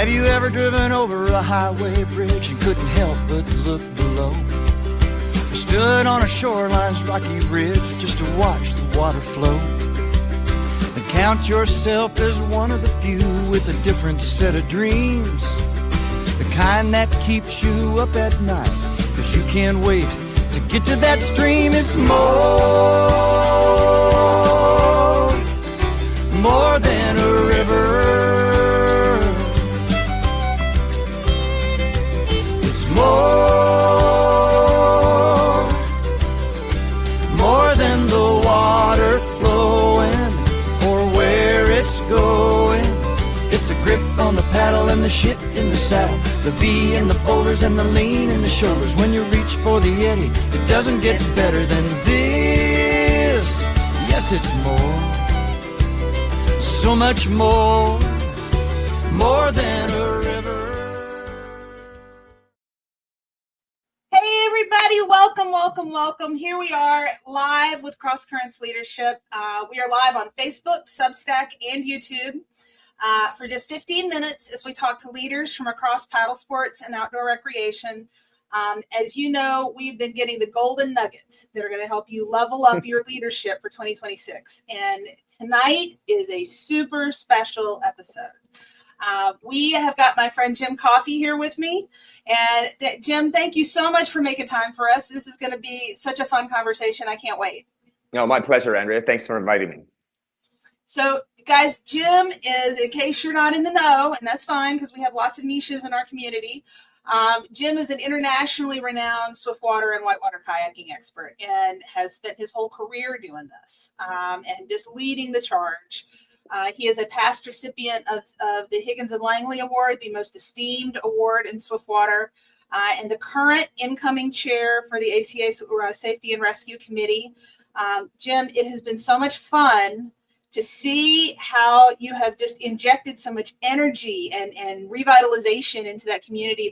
Have you ever driven over a highway bridge and couldn't help but look below? Or stood on a shoreline's rocky ridge just to watch the water flow? And count yourself as one of the few with a different set of dreams, the kind that keeps you up at night, 'cause you can't wait to get to that stream. It's more than a river. It's more than the water flowing or where it's going. It's the grip on the paddle and the shit in the saddle, the V in the boulders and the lean in the shoulders. When you reach for the eddy, it doesn't get better than this. Yes, it's more, so much more than a river. Hey everybody, welcome. Here we are live with Cross Currents Leadership. We are live on Facebook, Substack, and YouTube for just 15 minutes as we talk to leaders from across paddle sports and outdoor recreation. As you know, we've been getting the golden nuggets that are going to help you level up your leadership for 2026. And tonight is a super special episode. We have got my friend Jim Coffey here with me. And Jim, thank you so much for making time for us. This is going to be such a fun conversation. I can't wait. No, my pleasure, Andrea. Thanks for inviting me. So, guys, Jim is, in case you're not in the know, and that's fine because we have lots of niches in our community, Jim is an internationally renowned swiftwater and whitewater kayaking expert and has spent his whole career doing this and just leading the charge. He is a past recipient of the Higgins and Langley Award, the most esteemed award in swiftwater, and the current incoming chair for the ACA Safety and Rescue Committee. Jim, it has been so much fun to see how you have just injected so much energy and revitalization into that community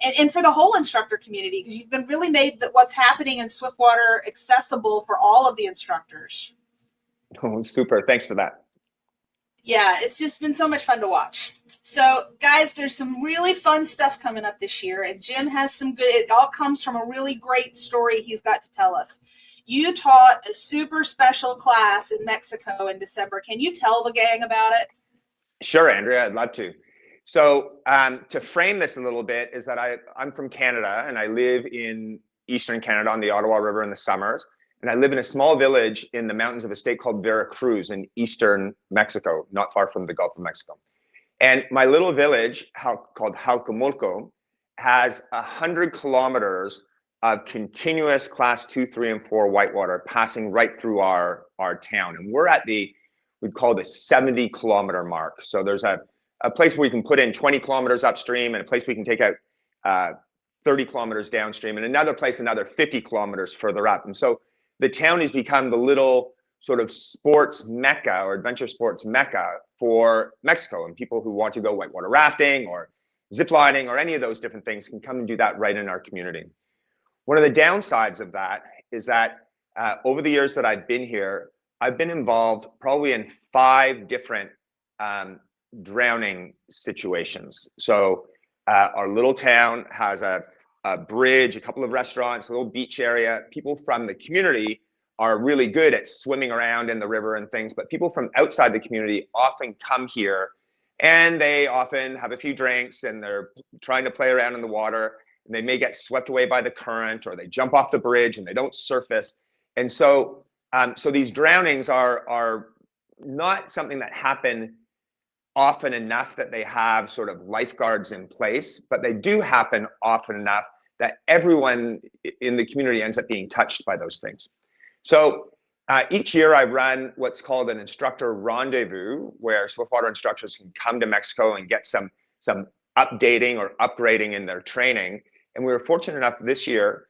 and for the whole instructor community, because you've been really made what's happening in Swiftwater accessible for all of the instructors. Oh, super. Thanks for that. Yeah, it's just been so much fun to watch. So guys, there's some really fun stuff coming up this year, and Jim has some good, it all comes from a really great story he's got to tell us. You taught a super special class in Mexico in December. Can you tell the gang about it? Sure, Andrea, I'd love to. So to frame this a little bit is that I'm from Canada and I live in Eastern Canada on the Ottawa River in the summers. And I live in a small village in the mountains of a state called Veracruz in Eastern Mexico, not far from the Gulf of Mexico. And my little village called Jalcomulco has 100 kilometers of continuous class 2, 3, and 4 whitewater passing right through our town. And we're at we'd call the 70 kilometer mark. So there's a place where we can put in 20 kilometers upstream and a place we can take out 30 kilometers downstream, and another place, another 50 kilometers further up. And so the town has become the little sort of sports mecca or adventure sports mecca for Mexico, and people who want to go whitewater rafting or ziplining or any of those different things can come and do that right in our community. One of the downsides of that is that over the years that I've been here, I've been involved probably in 5 different drowning situations. So our little town has a bridge, a couple of restaurants, a little beach area. People from the community are really good at swimming around in the river and things, but people from outside the community often come here and they often have a few drinks and they're trying to play around in the water, and they may get swept away by the current, or they jump off the bridge and they don't surface. And so these drownings are not something that happen often enough that they have sort of lifeguards in place, but they do happen often enough that everyone in the community ends up being touched by those things. So each year I run what's called an instructor rendezvous, where swiftwater instructors can come to Mexico and get some updating or upgrading in their training. And we were fortunate enough this year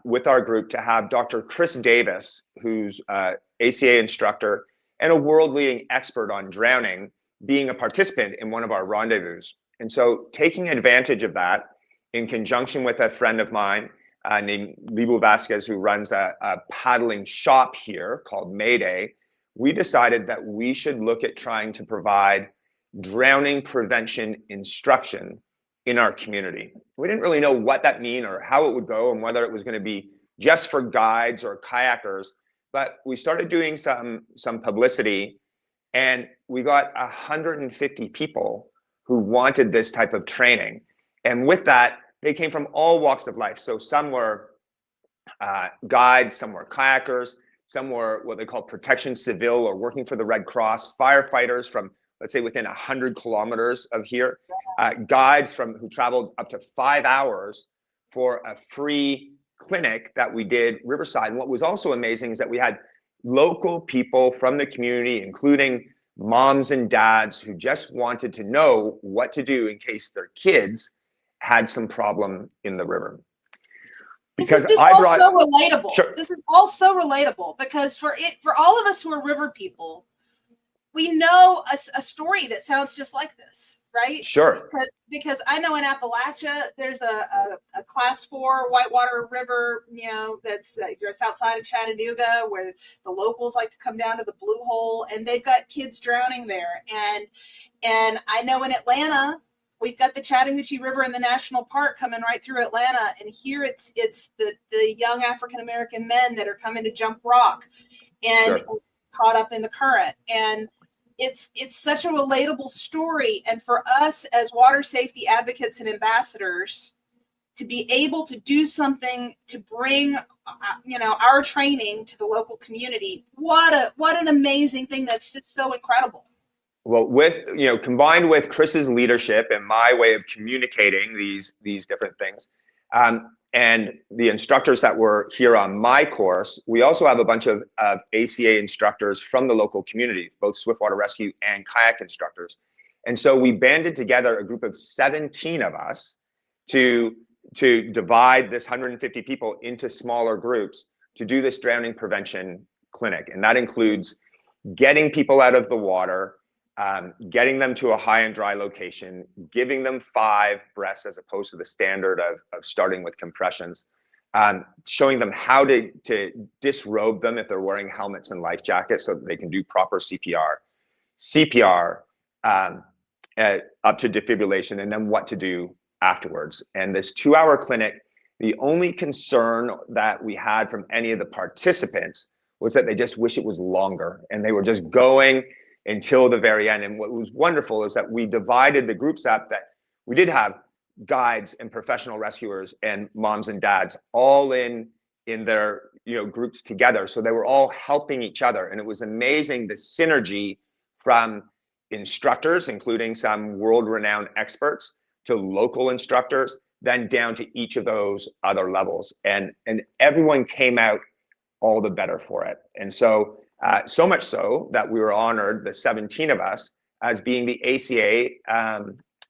with our group to have Dr. Chris Davis, who's ACA instructor and a world-leading expert on drowning, being a participant in one of our rendezvous. And so taking advantage of that, in conjunction with a friend of mine named Libu Vasquez, who runs a paddling shop here called Mayday, we decided that we should look at trying to provide drowning prevention instruction in our community. We didn't really know what that mean or how it would go and whether it was going to be just for guides or kayakers, but we started doing some publicity, and we got 150 people who wanted this type of training. And with that, they came from all walks of life. So some were guides, some were kayakers, some were what they call protection civil or working for the Red Cross, firefighters from, let's say, within 100 kilometers of here, guides who traveled up to 5 hours for a free clinic that we did Riverside. And what was also amazing is that we had local people from the community, including moms and dads, who just wanted to know what to do in case their kids had some problem in the river. Because this is just all so relatable. Sure. This is all so relatable because for all of us who are river people, we know a story that sounds just like this, right? Sure. Because I know in Appalachia there's a class 4 whitewater river, that's outside of Chattanooga, where the locals like to come down to the Blue Hole, and they've got kids drowning there. And I know in Atlanta, we've got the Chattahoochee River in the national park coming right through Atlanta, and here it's the young African American men that are coming to jump rock and sure. caught up in the current. And it's such a relatable story. And for us as water safety advocates and ambassadors to be able to do something to bring our training to the local community, what an amazing thing. That's just so incredible. Well, combined with Chris's leadership and my way of communicating these different things, and the instructors that were here on my course, we also have a bunch of ACA instructors from the local community, both swiftwater rescue and kayak instructors. And so we banded together a group of 17 of us to divide this 150 people into smaller groups to do this drowning prevention clinic. And that includes getting people out of the water, getting them to a high and dry location, giving them 5 breaths as opposed to the standard of starting with compressions, showing them how to disrobe them if they're wearing helmets and life jackets so that they can do proper CPR up to defibrillation, and then what to do afterwards. And this 2-hour clinic, the only concern that we had from any of the participants was that they just wish it was longer, and they were just going until the very end. And what was wonderful is that we divided the groups up, that we did have guides and professional rescuers and moms and dads all in their groups together. So they were all helping each other. And it was amazing, the synergy from instructors, including some world-renowned experts, to local instructors, then down to each of those other levels. And everyone came out all the better for it. And so so much so that we were honored, the 17 of us, as being the ACA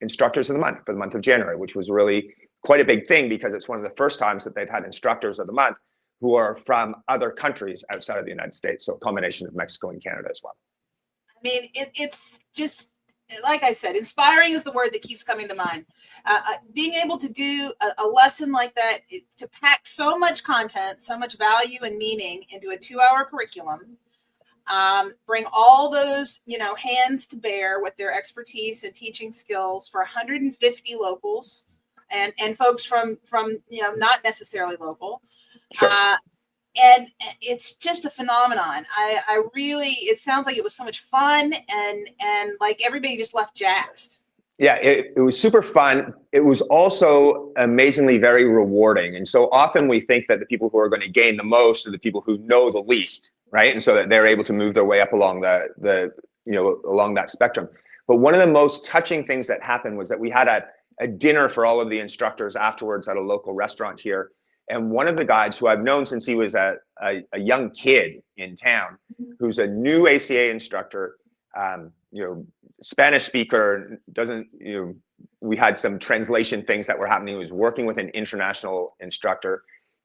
instructors of the month for the month of January, which was really quite a big thing because it's one of the first times that they've had instructors of the month who are from other countries outside of the United States. So a combination of Mexico and Canada as well. I mean, it's just, like I said, inspiring is the word that keeps coming to mind. Being able to do a lesson like that, to pack so much content, so much value and meaning into a 2-hour curriculum, bring all those, hands to bear with their expertise and teaching skills for 150 locals and folks from not necessarily local. Sure. And it's just a phenomenon. I really, it sounds like it was so much fun and like everybody just left jazzed. Yeah, it was super fun. It was also amazingly very rewarding. And so often we think that the people who are going to gain the most are the people who know the least, right? And so that they're able to move their way up along along that spectrum. But one of the most touching things that happened was that we had a dinner for all of the instructors afterwards at a local restaurant here. And one of the guides, who I've known since he was a young kid in town, who's a new ACA instructor, Spanish speaker, we had some translation things that were happening. He was working with an international instructor,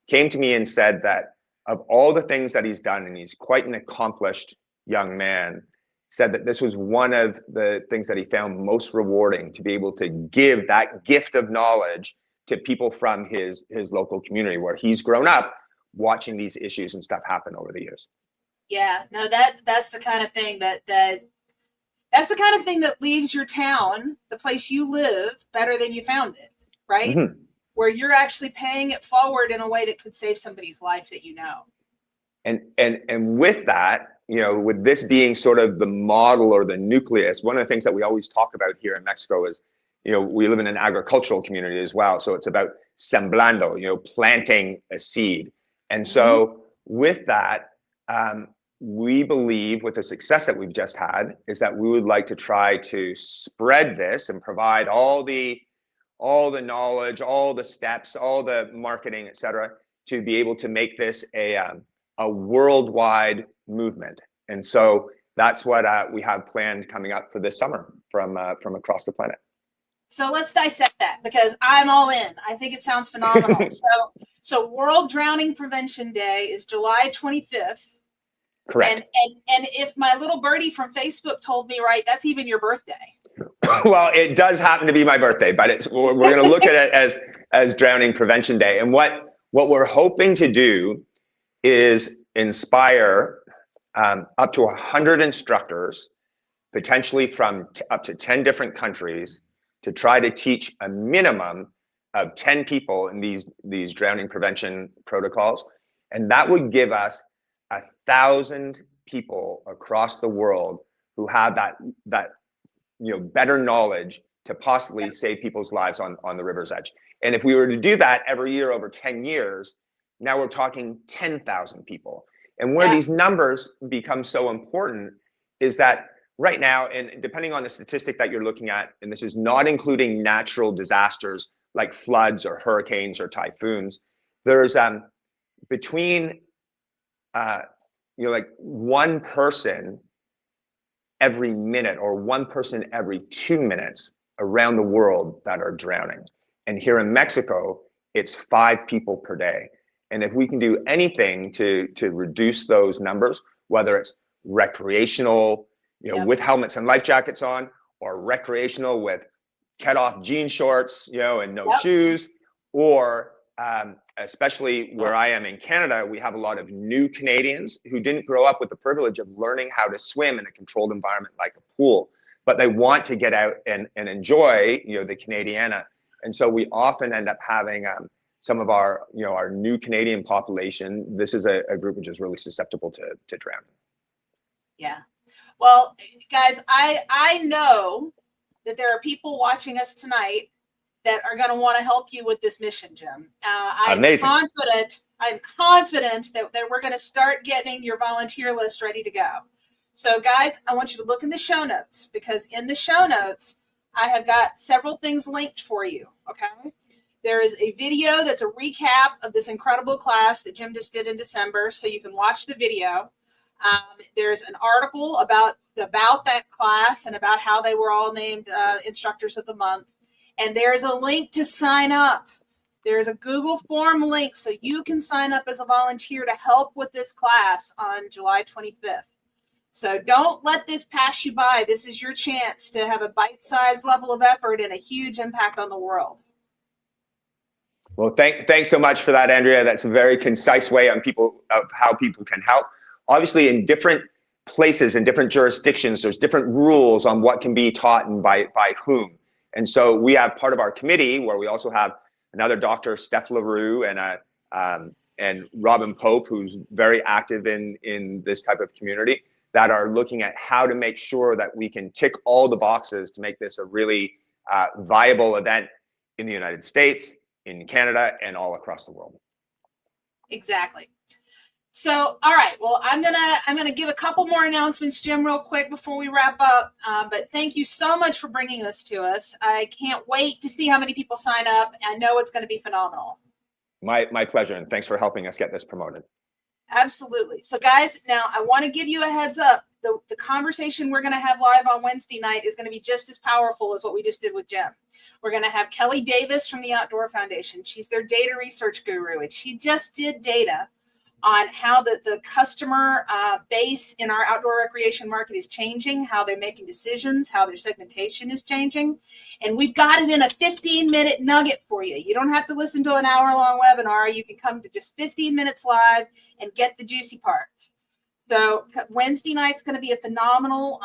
came to me and said that of all the things that he's done, and he's quite an accomplished young man, said that this was one of the things that he found most rewarding, to be able to give that gift of knowledge to people from his local community where he's grown up watching these issues and stuff happen over the years. Yeah, no, that's the kind of thing that That's the kind of thing that leaves your town, the place you live, better than you found it, right? Mm-hmm. Where you're actually paying it forward in a way that could save somebody's life that you know. And with that, you know, with this being sort of the model or the nucleus, one of the things that we always talk about here in Mexico is, you know, we live in an agricultural community as well. So it's about sembrando, you know, planting a seed. And so with that, we believe with the success that we've just had is that we would like to try to spread this and provide all the knowledge, all the steps, all the marketing, et cetera, to be able to make this a worldwide movement. And so that's what we have planned coming up for this summer from across the planet. So let's dissect that, because I'm all in. I think it sounds phenomenal. So World Drowning Prevention Day is July 25th. Correct. And if my little birdie from Facebook told me right, that's even your birthday. Well, it does happen to be my birthday, but we're going to look at it as Drowning Prevention Day. And what we're hoping to do is inspire up to 100 instructors, potentially from up to 10 different countries, to try to teach a minimum of 10 people in these drowning prevention protocols. And that would give us 1,000 people across the world who have that you know, better knowledge to possibly save people's lives on the river's edge. And if we were to do that every year over 10 years, now we're talking 10,000 people. And where these numbers become so important is that right now, and depending on the statistic that you're looking at, and this is not including natural disasters like floods or hurricanes or typhoons, there's between you know, like one person every minute or one person every 2 minutes around the world that are drowning. And here in Mexico, it's 5 people per day. And if we can do anything to reduce those numbers, whether it's recreational, you know, with helmets and life jackets on, or recreational with cut-off jean shorts, you know, and no shoes, or especially where I am in Canada, we have a lot of new Canadians who didn't grow up with the privilege of learning how to swim in a controlled environment like a pool, but they want to get out and enjoy, you know, the Canadiana. And so we often end up having some of our, you know, our new Canadian population. This is a group which is really susceptible to drowning. Yeah. Well, guys, I know that there are people watching us tonight that are going to want to help you with this mission, Jim. I'm confident that we're going to start getting your volunteer list ready to go. So guys, I want you to look in the show notes, because in the show notes, I have got several things linked for you. Okay. There is a video that's a recap of this incredible class that Jim just did in December, so you can watch the video. There's an article about that class and about how they were all named Instructors of the Month. And there's a link to sign up. There's a Google form link so you can sign up as a volunteer to help with this class on July 25th. So don't let this pass you by. This is your chance to have a bite-sized level of effort and a huge impact on the world. Well, thanks so much for that, Andrea. That's a very concise way of how people can help. Obviously, in different places, in different jurisdictions, there's different rules on what can be taught and by whom. And so we have part of our committee where we also have another Dr. Steph LaRue and Robin Pope, who's very active in this type of community, that are looking at how to make sure that we can tick all the boxes to make this a really viable event in the United States, in Canada, and all across the world. Exactly. So, all right. Well, I'm gonna give a couple more announcements, Jim, real quick before we wrap up. But thank you so much for bringing this to us. I can't wait to see how many people sign up. I know it's going to be phenomenal. My pleasure, and thanks for helping us get this promoted. Absolutely. So, guys, now I want to give you a heads up. The conversation we're going to have live on Wednesday night is going to be just as powerful as what we just did with Jim. We're going to have Kelly Davis from the Outdoor Foundation. She's their data research guru, and she just did data on how the customer base in our outdoor recreation market is changing, how they're making decisions, how their segmentation is changing. And we've got it in a 15-minute nugget for you. You don't have to listen to an hour-long webinar. You can come to just 15 minutes live and get the juicy parts. So Wednesday night's going to be a phenomenal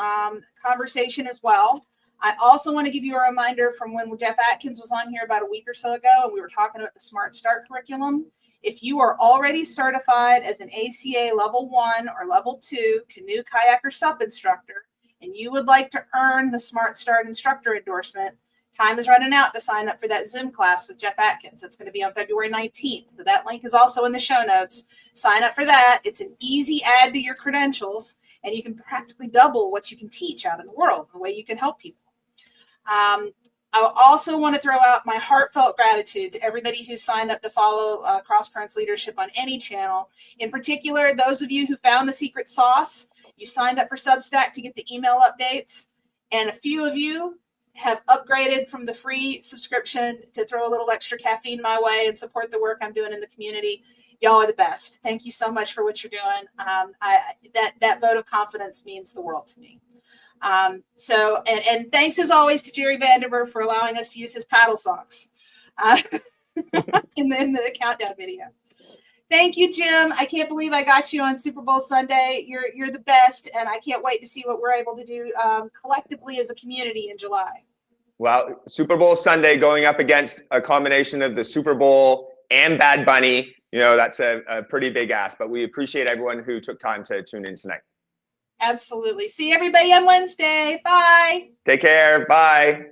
conversation as well. I also want to give you a reminder from when Jeff Atkins was on here about a week or so ago, and we were talking about the Smart Start curriculum. If you are already certified as an ACA level 1 or level 2 canoe, kayak, or SUP instructor, and you would like to earn the Smart Start instructor endorsement, time is running out to sign up for that Zoom class with Jeff Atkins. It's going to be on February 19th. So that link is also in the show notes. Sign up for that. It's an easy add to your credentials, and you can practically double what you can teach out in the world, the way you can help people. I also want to throw out my heartfelt gratitude to everybody who signed up to follow Cross Currents Leadership on any channel. In particular, those of you who found the secret sauce, you signed up for Substack to get the email updates, and a few of you have upgraded from the free subscription to throw a little extra caffeine my way and support the work I'm doing in the community. Y'all are the best. Thank you so much for what you're doing. That vote of confidence means the world to me. And thanks as always to Jerry Vanderberg for allowing us to use his paddle socks in the countdown video. Thank you, Jim. I can't believe I got you on Super Bowl Sunday. You're the best, and I can't wait to see what we're able to do collectively as a community in July. Well, Super Bowl Sunday going up against a combination of the Super Bowl and Bad Bunny, that's a pretty big ask, but we appreciate everyone who took time to tune in tonight. Absolutely. See everybody on Wednesday. Bye. Take care. Bye.